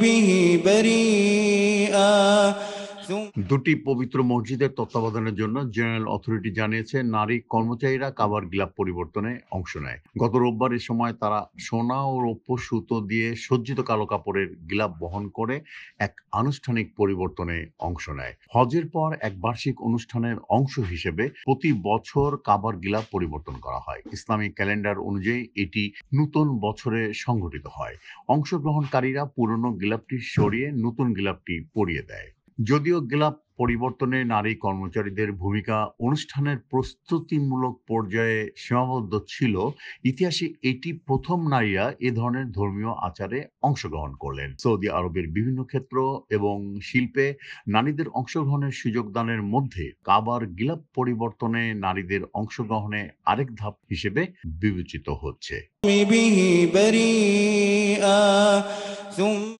به بريئا দুটি পবিত্র মসজিদের তত্ত্বাবধানের জন্য জেনারেল অথরিটি জানিয়েছে নারী কর্মচারীরা কাবার গিলাফ পরিবর্তনে অংশ নেয়। গত রোববার এ সময় তারা সোনা ও রৌপ্য সুতো দিয়ে সজ্জিত কালো কাপড়ের গিলাফ বহন করে এক আনুষ্ঠানিক পরিবর্তনে অংশ নেয়। হজের পর এক বার্ষিক অনুষ্ঠানের অংশ হিসেবে প্রতি বছর কাবার গিলাফ পরিবর্তন করা হয়। ইসলামিক ক্যালেন্ডার অনুযায়ী এটি নতুন বছরে সংঘটিত হয়। অংশগ্রহণকারীরা পুরনো গিলাফটি সরিয়ে নতুন গিলাফটি পরিয়ে দেয়। যদিও গিলাফ পরিবর্তনে নারী কর্মচারীদের ভূমিকা অনুষ্ঠানের প্রস্তুতিমূলক পর্যায়ে সীমাবদ্ধ ছিল, ইতিহাসে এটি প্রথম নারীরা এ ধরনের ধর্মীয় আচারে অংশগ্রহণ করলেন। সৌদি আরবের বিভিন্ন ক্ষেত্র এবং শিল্পে নারীদের অংশগ্রহণের সুযোগ দানের মধ্যে কাবার গিলাফ পরিবর্তনে নারীদের অংশগ্রহণে আরেক ধাপ হিসেবে বিবেচিত হচ্ছে। به بريئا ثم